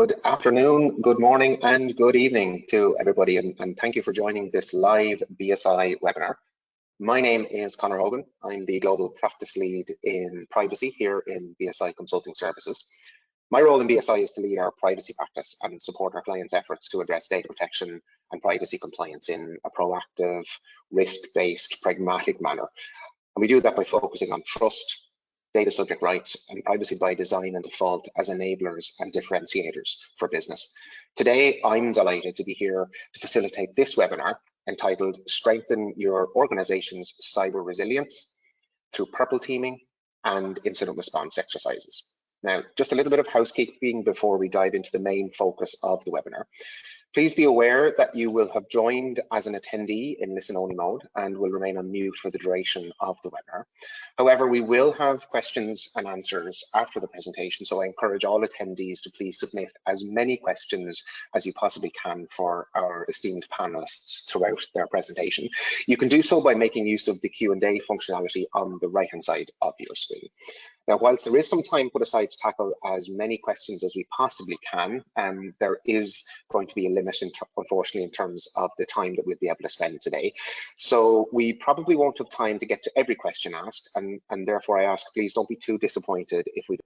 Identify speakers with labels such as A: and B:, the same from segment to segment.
A: Good afternoon, good morning, and good evening to everybody, and thank you for joining this live BSI webinar. My name is Conor Hogan. I'm the Global Practice Lead in Privacy here in BSI Consulting Services. My role in BSI is to lead our privacy practice and support our clients' efforts to address data protection and privacy compliance in a proactive, risk-based, pragmatic manner. And we do that by focusing on trust, data subject rights, and privacy by design and default as enablers and differentiators for business. Today, I'm delighted to be here to facilitate this webinar entitled Strengthen Your Organization's Cyber Resilience through Purple Teaming and Incident Response Exercises. Now, just a little bit of housekeeping before we dive into the main focus of the webinar. Please be aware that you will have joined as an attendee in listen-only mode and will remain on mute for the duration of the webinar. However, we will have questions and answers after the presentation, so I encourage all attendees to please submit as many questions as you possibly can for our esteemed panelists throughout their presentation. You can do so by making use of the Q&A functionality on the right-hand side of your screen. Now, whilst there is some time put aside to tackle as many questions as we possibly can, there is going to be a limit, unfortunately, in terms of the time that we'll be able to spend today. So we probably won't have time to get to every question asked, and therefore I ask, please don't be too disappointed if we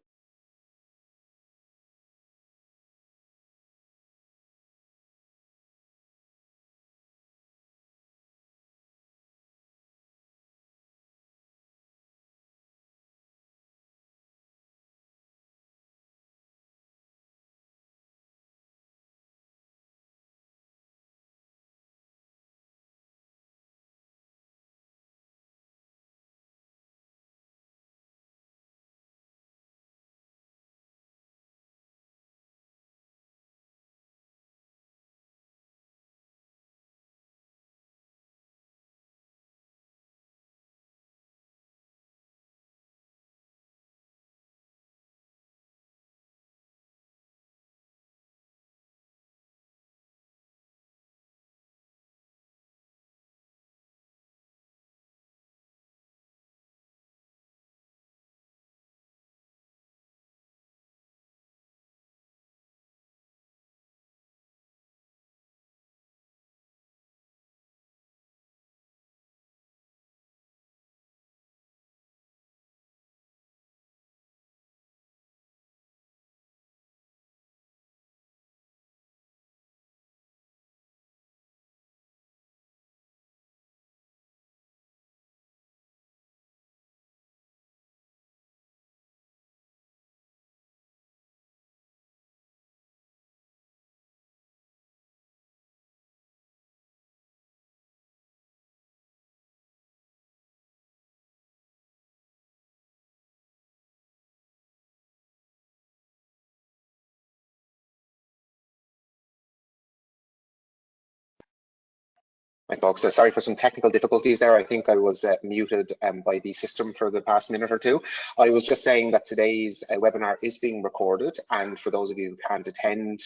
A: Hi folks, sorry for some technical difficulties there. I think I was muted by the system for the past minute or two. I was just saying that today's webinar is being recorded, and for those of you who can't attend,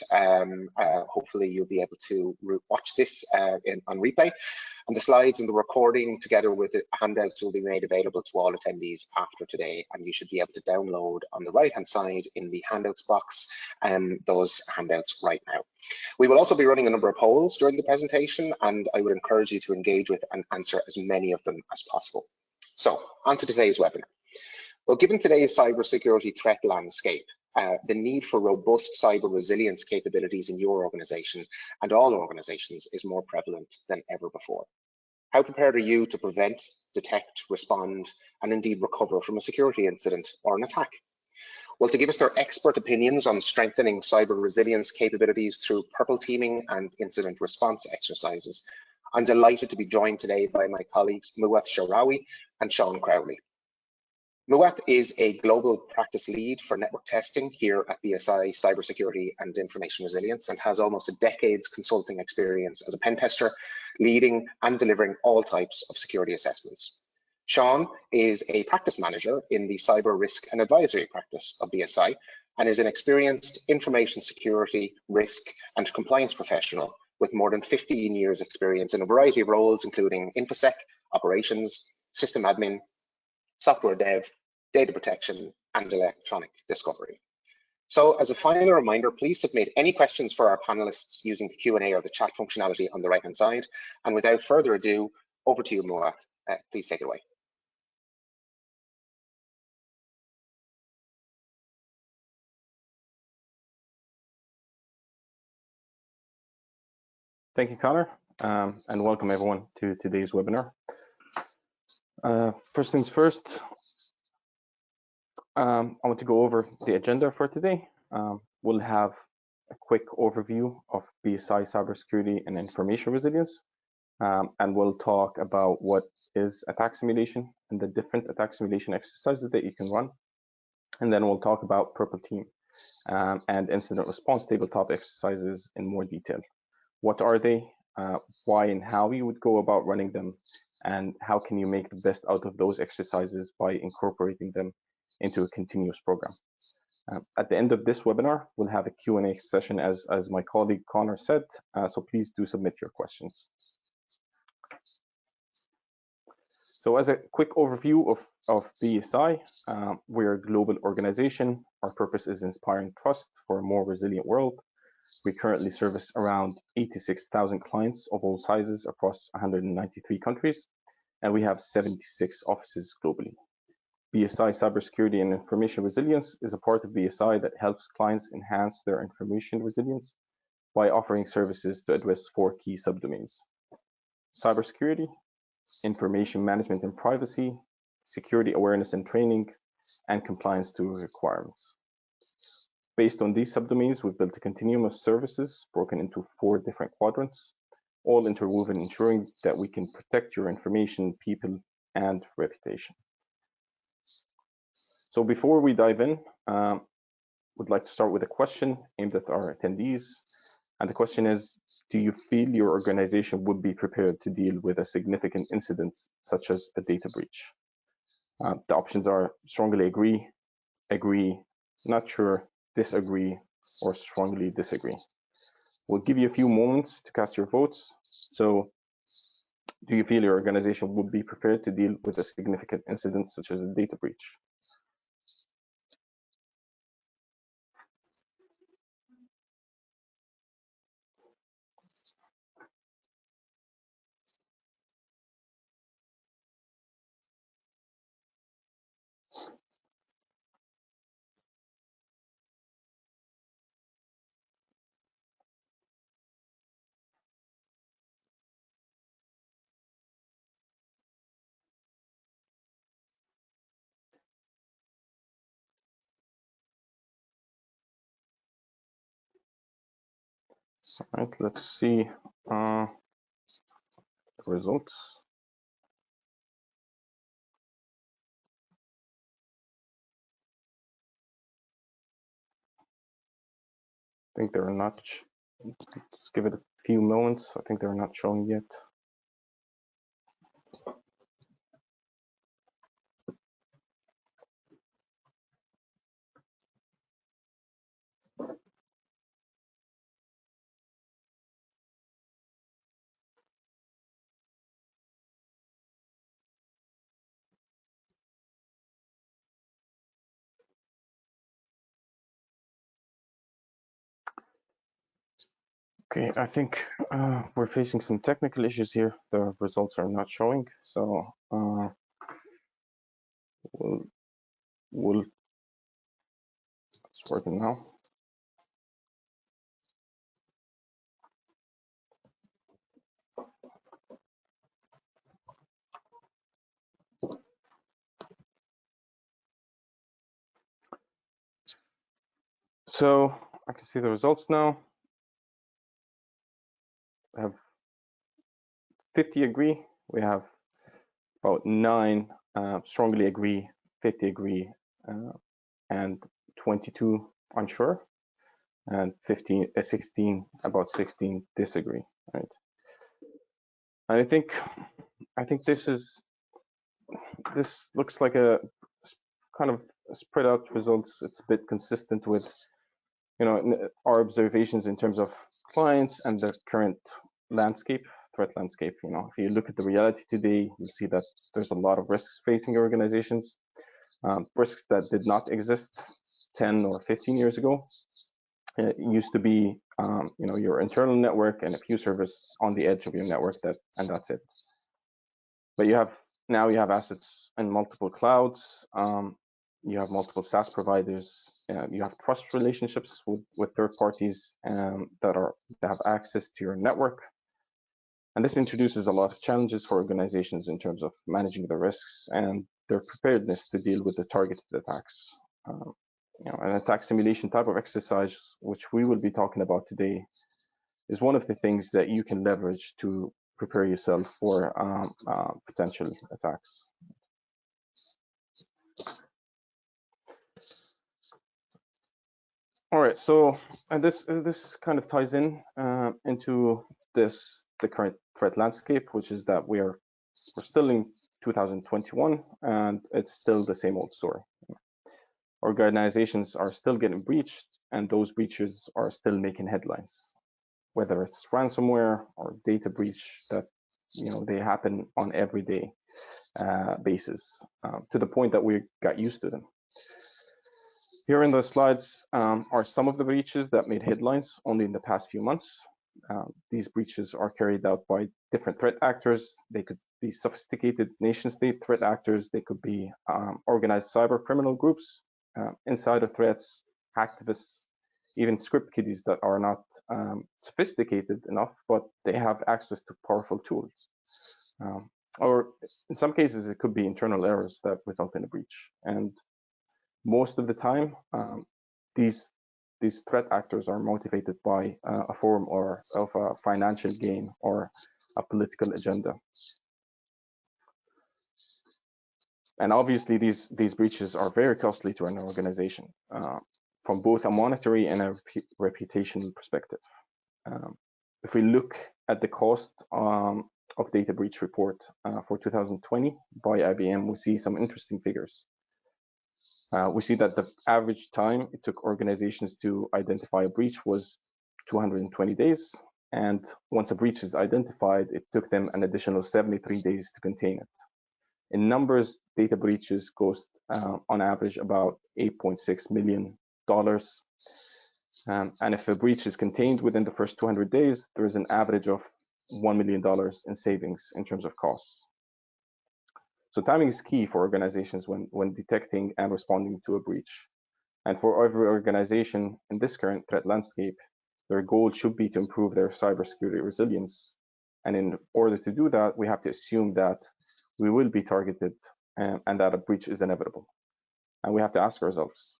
A: hopefully you'll be able to watch this on replay. And the slides and the recording together with the handouts will be made available to all attendees after today, and you should be able to download on the right hand side in the handouts box those handouts right now. We will also be running a number of polls during the presentation, and I would encourage you to engage with and answer as many of them as possible. So on to today's webinar. Well, given today's cybersecurity threat landscape, the need for robust cyber resilience capabilities in your organization and all organizations is more prevalent than ever before. How prepared are you to prevent, detect, respond, and indeed recover from a security incident or an attack? Well, to give us their expert opinions on strengthening cyber resilience capabilities through purple teaming and incident response exercises, I'm delighted to be joined today by my colleagues Muwath Sharawi and Sean Crowley. Muwath is a global practice lead for network testing here at BSI Cybersecurity and Information Resilience and has almost a decade's consulting experience as a pen tester, leading and delivering all types of security assessments. Sean is a practice manager in the cyber risk and advisory practice of BSI and is an experienced information security, risk and compliance professional with more than 15 years experience in a variety of roles, including InfoSec, operations, system admin, software dev, data protection, and electronic discovery. So as a final reminder, please submit any questions for our panelists using the Q&A or the chat functionality on the right-hand side. And without further ado, over to you, Moa. Please take it away.
B: Thank you, Connor, and welcome everyone to today's webinar. First things first, I want to go over the agenda for today. We'll have a quick overview of BSI cybersecurity and information resilience, and we'll talk about what is attack simulation and the different attack simulation exercises that you can run. And then we'll talk about Purple Team and incident response tabletop exercises in more detail. What are they? Why and how you would go about running them, and how can you make the best out of those exercises by incorporating them into a continuous program. At the end of this webinar, we'll have a Q&A session, as my colleague Connor said, so please do submit your questions. So as a quick overview of BSI, we're a global organization. Our purpose is inspiring trust for a more resilient world. We currently service around 86,000 clients of all sizes across 193 countries, and we have 76 offices globally. BSI Cybersecurity and Information Resilience is a part of BSI that helps clients enhance their information resilience by offering services to address 4 key subdomains: cybersecurity, information management and privacy, security awareness and training, and compliance to requirements. Based on these subdomains, we've built a continuum of services broken into 4 different quadrants, all interwoven, ensuring that we can protect your information, people, and reputation. So before we dive in, we'd like to start with a question aimed at our attendees. And the question is, do you feel your organization would be prepared to deal with a significant incident such as a data breach? The options are strongly agree, not sure, disagree, or strongly disagree. We'll give you a few moments to cast your votes. So do you feel your organization would be prepared to deal with a significant incident such as a data breach? All right, let's see the results. I think they're not, let's give it a few moments. I think they're not showing yet. Okay, I think we're facing some technical issues here. The results are not showing, so it's working now. So I can see the results now. We have 50 agree. We have about 9 strongly agree, 50 agree, and 22 unsure, and 16 about 16 disagree. Right. And I think this looks like a kind of spread out results. It's a bit consistent with, you know, our observations in terms of clients and the current landscape, threat landscape. You know, if you look at the reality today, you'll see that there's a lot of risks facing organizations, risks that did not exist 10 or 15 years ago, it used to be your internal network and a few servers on the edge of your network, and that's it. But now you have assets in multiple clouds. You have multiple SaaS providers. You have trust relationships with third parties that have access to your network. And this introduces a lot of challenges for organizations in terms of managing the risks and their preparedness to deal with the targeted attacks. An attack simulation type of exercise, which we will be talking about today, is one of the things that you can leverage to prepare yourself for potential attacks. All right, so and this kind of ties in into the current threat landscape, which is that we're still in 2021 and it's still the same old story. Organizations are still getting breached, and those breaches are still making headlines, whether it's ransomware or data breach that they happen on everyday basis, to the point that we got used to them. Here in the slides are some of the breaches that made headlines only in the past few months. These breaches are carried out by different threat actors. They could be sophisticated nation-state threat actors. They could be organized cyber criminal groups, insider threats, hacktivists, even script kiddies that are not sophisticated enough, but they have access to powerful tools. Or in some cases, it could be internal errors that result in a breach. And most of the time, these threat actors are motivated by a form of a financial gain or a political agenda. And obviously, these breaches are very costly to an organization from both a monetary and a reputational perspective. If we look at the cost of data breach report for 2020 by IBM, we see some interesting figures. We see that the average time it took organizations to identify a breach was 220 days. And once a breach is identified, it took them an additional 73 days to contain it. In numbers, data breaches cost on average about $8.6 million. And if a breach is contained within the first 200 days, there is an average of $1 million in savings in terms of costs. So timing is key for organizations when detecting and responding to a breach. And for every organization in this current threat landscape, their goal should be to improve their cybersecurity resilience. And in order to do that, we have to assume that we will be targeted and that a breach is inevitable. And we have to ask ourselves,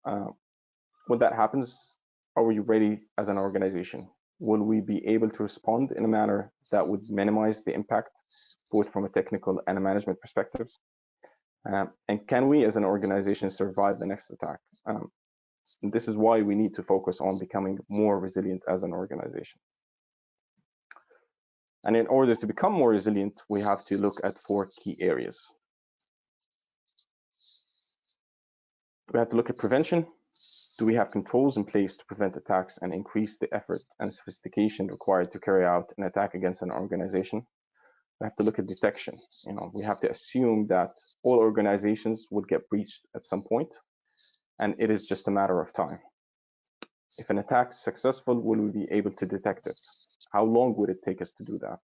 B: when that happens, are we ready as an organization? Will we be able to respond in a manner that would minimize the impact, both from a technical and a management perspective? And can we as an organization survive the next attack? And this is why we need to focus on becoming more resilient as an organization. And in order to become more resilient, we have to look at 4 key areas. We have to look at prevention. Do we have controls in place to prevent attacks and increase the effort and sophistication required to carry out an attack against an organization? We have to look at detection. We have to assume that all organizations will get breached at some point, and it is just a matter of time. If an attack is successful, will we be able to detect it? How long would it take us to do that?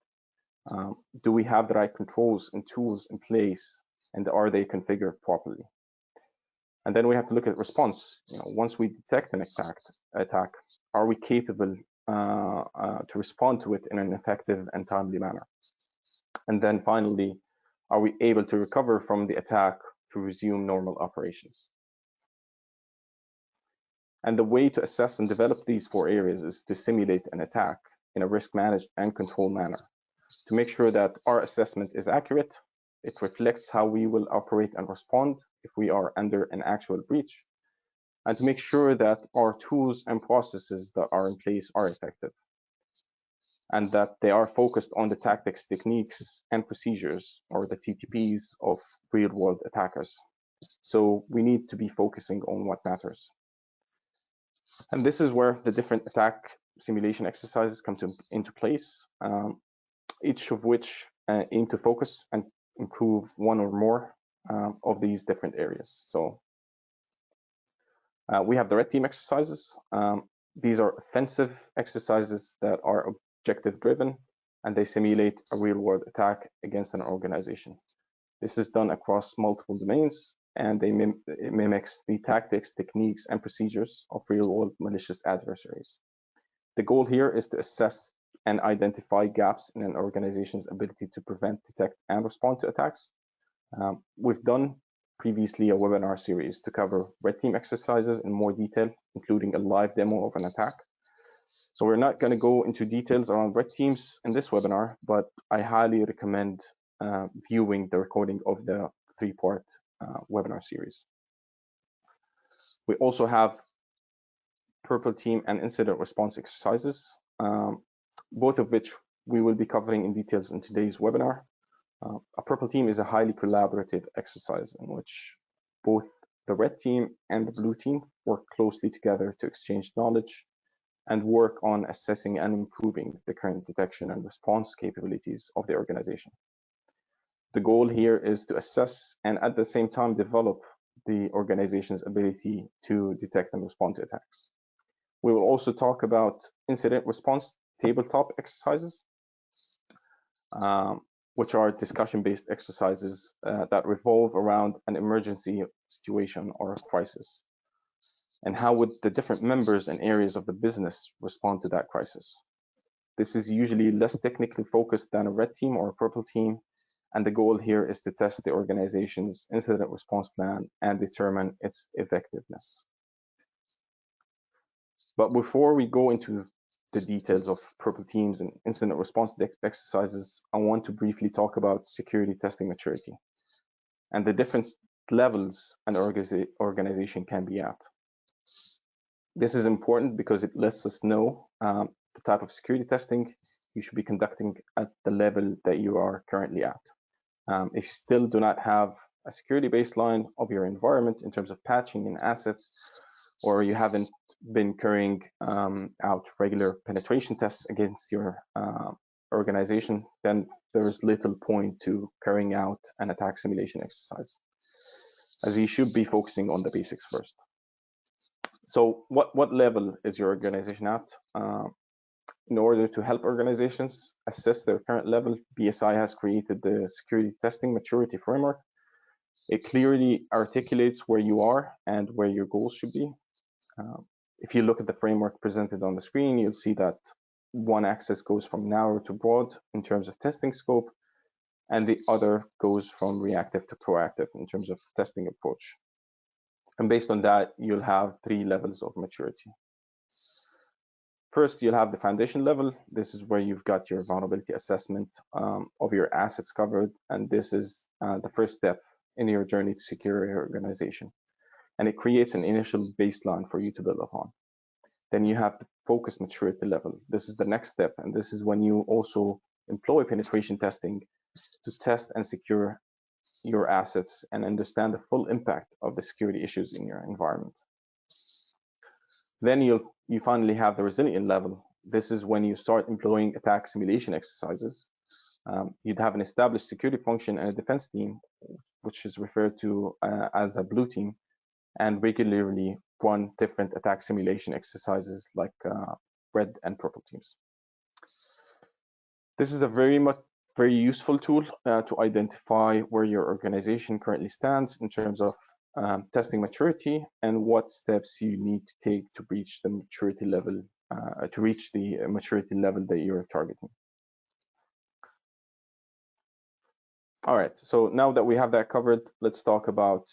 B: Do we have the right controls and tools in place, and are they configured properly? And then we have to look at response. Once we detect an attack, are we capable to respond to it in an effective and timely manner? And then finally, are we able to recover from the attack to resume normal operations? And the way to assess and develop these 4 areas is to simulate an attack in a risk-managed and controlled manner to make sure that our assessment is accurate, it reflects how we will operate and respond if we are under an actual breach, and to make sure that our tools and processes that are in place are effective, and that they are focused on the tactics, techniques, and procedures, or the TTPs of real-world attackers. So we need to be focusing on what matters. And this is where the different attack simulation exercises come into place, each of which aim to focus and improve one or more of these different areas. So We have the red team exercises. These are offensive exercises that are objective driven, and they simulate a real world attack against an organization. This is done across multiple domains, and it mimics the tactics, techniques, and procedures of real world malicious adversaries. The goal here is to assess and identify gaps in an organization's ability to prevent, detect, and respond to attacks. We've done previously a webinar series to cover red team exercises in more detail, including a live demo of an attack. So we're not going to go into details around red teams in this webinar, but I highly recommend viewing the recording of the three-part webinar series. We also have purple team and incident response exercises, both of which we will be covering in details in today's webinar. A purple team is a highly collaborative exercise in which both the red team and the blue team work closely together to exchange knowledge and work on assessing and improving the current detection and response capabilities of the organization. The goal here is to assess and at the same time develop the organization's ability to detect and respond to attacks. We will also talk about incident response tabletop exercises, which are discussion-based exercises that revolve around an emergency situation or a crisis. And how would the different members and areas of the business respond to that crisis? This is usually less technically focused than a red team or a purple team, and the goal here is to test the organization's incident response plan and determine its effectiveness. But before we go into the details of purple teams and incident response exercises, I want to briefly talk about security testing maturity and the different levels an organization can be at. This is important because it lets us know the type of security testing you should be conducting at the level that you are currently at. If you still do not have a security baseline of your environment in terms of patching and assets, or you haven't been carrying out regular penetration tests against your organization, then there is little point to carrying out an attack simulation exercise, as you should be focusing on the basics first. So what level is your organization at? In order to help organizations assess their current level, BSI has created the Security Testing Maturity Framework. It clearly articulates where you are and where your goals should be. If you look at the framework presented on the screen, you'll see that one axis goes from narrow to broad in terms of testing scope, and the other goes from reactive to proactive in terms of testing approach. And based on that, you'll have 3 levels of maturity. First, you'll have the foundation level. This is where you've got your vulnerability assessment of your assets covered, and this is the first step in your journey to secure your organization. And it creates an initial baseline for you to build upon. Then you have the focused maturity level. This is the next step, and this is when you also employ penetration testing to test and secure your assets and understand the full impact of the security issues in your environment. Then you finally have the resilient level. This is when you start employing attack simulation exercises. You'd have an established security function and a defense team, which is referred to as a blue team, and regularly run different attack simulation exercises like red and purple teams. This is a very useful tool to identify where your organization currently stands in terms of testing maturity and what steps you need to take to reach the maturity level that you're targeting. All right, so now that we have that covered, let's talk about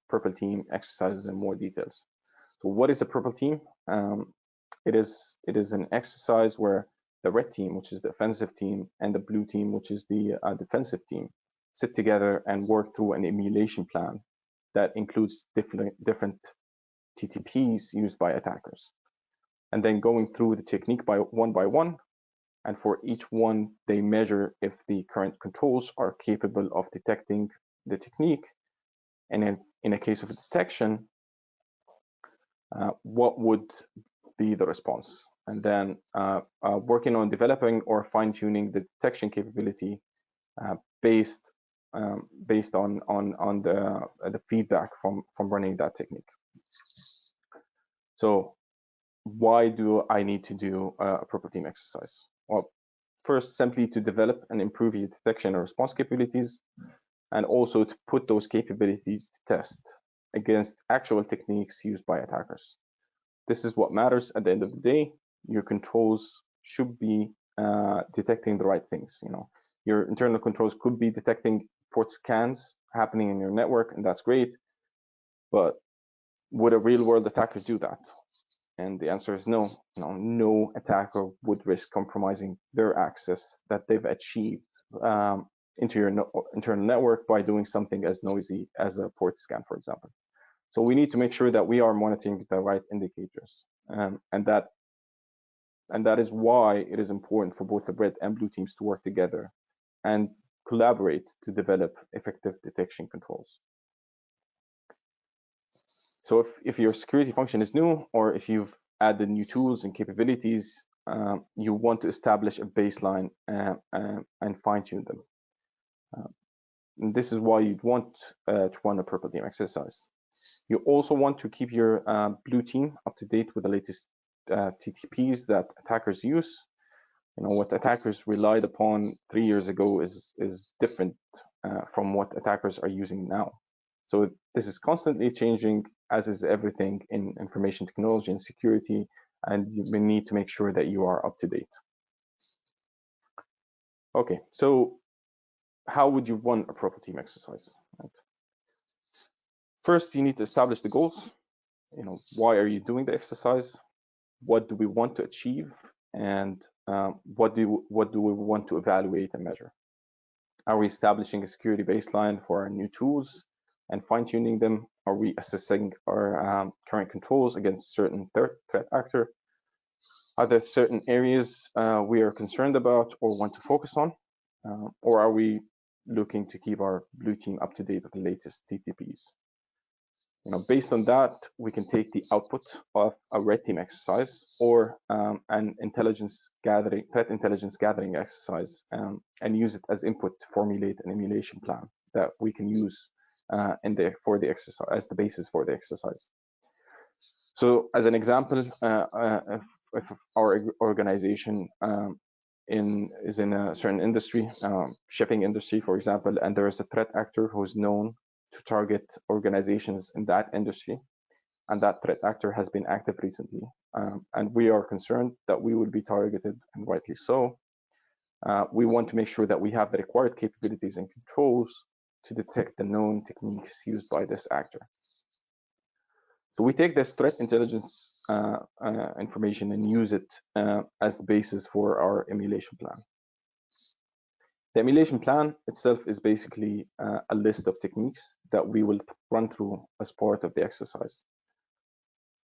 B: purple team exercises in more details. So what is a purple team? It is an exercise where the red team, which is the offensive team, and the blue team, which is the defensive team, sit together and work through an emulation plan that includes different TTPs used by attackers. And then going through the technique by one, and for each one, they measure if the current controls are capable of detecting the technique. And then in a case of detection, what would be the response? And then working on developing or fine-tuning the detection capability based on the feedback from running that technique. So why do I need to do a purple team exercise? Well, first, simply to develop and improve your detection and response capabilities, and also to put those capabilities to test against actual techniques used by attackers. This is what matters at the end of the day. Your controls should be detecting the right things. Your internal controls could be detecting port scans happening in your network, and that's great. But would a real-world attacker do that? And the answer is no. No attacker would risk compromising their access that they've achieved into your internal network by doing something as noisy as a port scan, for example. So we need to make sure that we are monitoring the right indicators, and that is why it is important for both the red and blue teams to work together and collaborate to develop effective detection controls. So if your security function is new, or if you've added new tools and capabilities, you want to establish a baseline and fine-tune them. And this is why you'd want to run a purple team exercise. You also want to keep your blue team up to date with the latest TTPs that attackers use. What attackers relied upon 3 years ago is different from what attackers are using now. So this is constantly changing, as is everything in information technology and security, and you need to make sure that you are up to date. Okay, so how would you run a purple team exercise? Right. First, you need to establish the goals. Why are you doing the exercise? What do we want to achieve? And what do we want to evaluate and measure? Are we establishing a security baseline for our new tools and fine-tuning them? Are we assessing our current controls against certain threat actor? Are there certain areas we are concerned about or want to focus on? Or are we looking to keep our blue team up to date with the latest TTPs? Based on that, we can take the output of a red team exercise or an threat intelligence gathering exercise, and use it as input to formulate an emulation plan that we can use for the exercise as the basis for the exercise. So, as an example, if our organization is in a certain industry, shipping industry, for example, and there is a threat actor who's known to target organizations in that industry, and that threat actor has been active recently, and we are concerned that we will be targeted, and rightly so. We want to make sure that we have the required capabilities and controls to detect the known techniques used by this actor. So we take this threat intelligence information and use it as the basis for our emulation plan. The emulation plan itself is basically a list of techniques that we will run through as part of the exercise.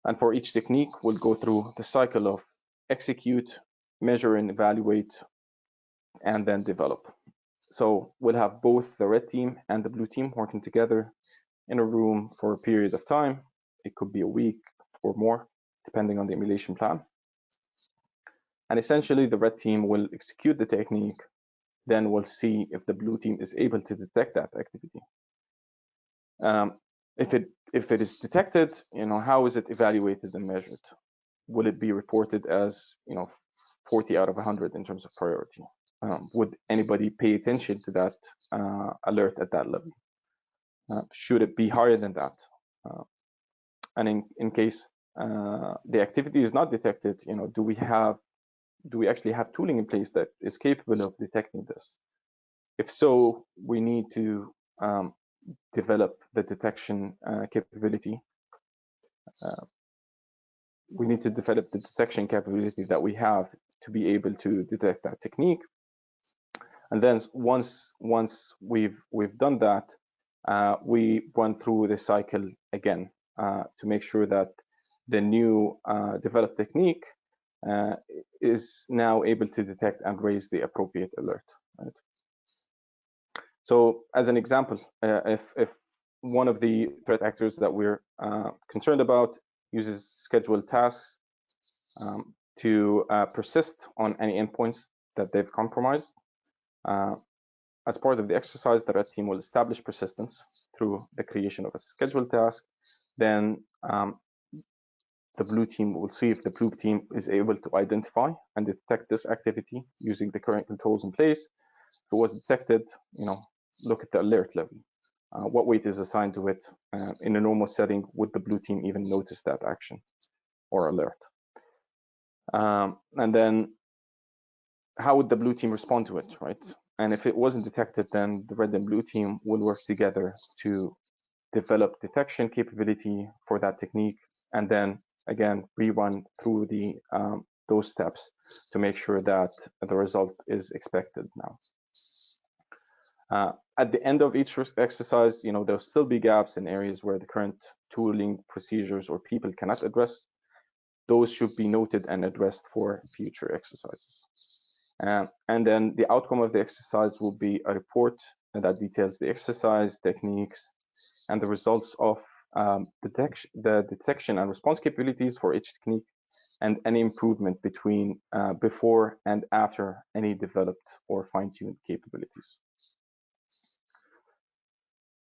B: And for each technique, we'll go through the cycle of execute, measure and evaluate, and then develop. So we'll have both the red team and the blue team working together in a room for a period of time. It could be a week or more, depending on the emulation plan. And essentially, the red team will execute the technique. Then we'll see if the blue team is able to detect that activity. If it is detected, how is it evaluated and measured? Will it be reported as 40 out of 100 in terms of priority? Would anybody pay attention to that alert at that level? Should it be higher than that? And in case the activity is not detected, do we actually have tooling in place that is capable of detecting this? If so, we need to develop the detection capability. We need to develop the detection capability that we have to be able to detect that technique. And then once we've done that, we run through the cycle again to make sure that the new developed technique is now able to detect and raise the appropriate alert. Right? So as an example, if one of the threat actors that we're concerned about uses scheduled tasks to persist on any endpoints that they've compromised, as part of the exercise, the red team will establish persistence through the creation of a scheduled task. Then the blue team will see if the blue team is able to identify and detect this activity using the current controls in place. If it was detected, look at the alert level. What weight is assigned to it? In a normal setting, would the blue team even notice that action or alert? And then how would the blue team respond to it, right? And if it wasn't detected, then the red and blue team will work together to develop detection capability for that technique, and then again rerun through those steps to make sure that the result is expected now. At the end of each exercise, there'll still be gaps in areas where the current tooling, procedures, or people cannot address. Those should be noted and addressed for future exercises. And then the outcome of the exercise will be a report that details the exercise, techniques, and the results of the detection and response capabilities for each technique, and any improvement between before and after any developed or fine-tuned capabilities.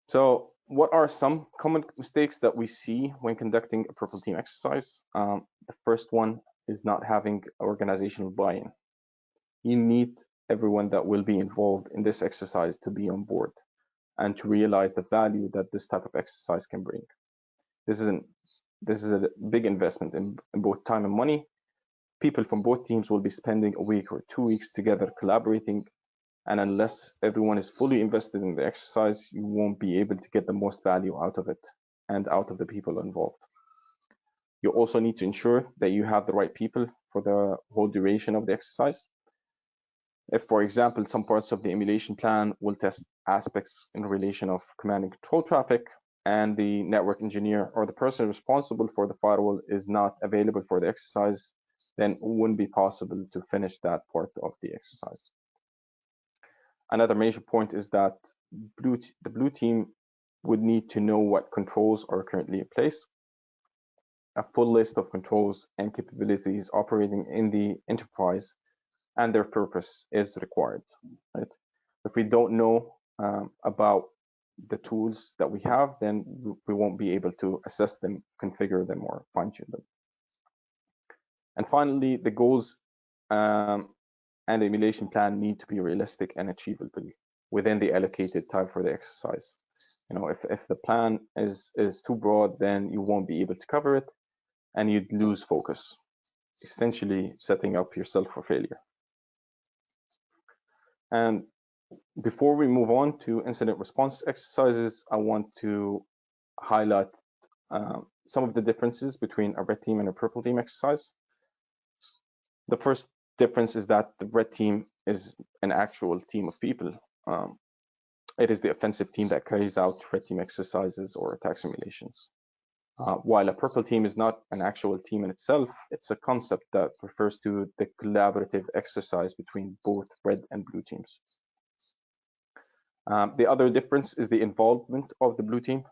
B: So what are some common mistakes that we see when conducting a purple team exercise? The first one is not having organizational buy-in. You need everyone that will be involved in this exercise to be on board and to realize the value that this type of exercise can bring. This is a big investment in both time and money. People from both teams will be spending a week or 2 weeks together collaborating, and unless everyone is fully invested in the exercise, you won't be able to get the most value out of it and out of the people involved. You also need to ensure that you have the right people for the whole duration of the exercise. If, for example, some parts of the emulation plan will test aspects in relation of command and control traffic, and the network engineer or the person responsible for the firewall is not available for the exercise, then it wouldn't be possible to finish that part of the exercise. Another major point is that the blue team would need to know what controls are currently in place. A full list of controls and capabilities operating in the enterprise and their purpose is required, right? If we don't know about the tools that we have, then we won't be able to assess them, configure them, or fine-tune them. And finally, the goals and the emulation plan need to be realistic and achievable within the allocated time for the exercise. If the plan is too broad, then you won't be able to cover it, and you'd lose focus, essentially setting up yourself for failure. And before we move on to incident response exercises, I want to highlight some of the differences between a red team and a purple team exercise. The first difference is that the red team is an actual team of people. It is the offensive team that carries out red team exercises or attack simulations. While a purple team is not an actual team in itself, it's a concept that refers to the collaborative exercise between both red and blue teams. The other difference is the involvement of the blue team.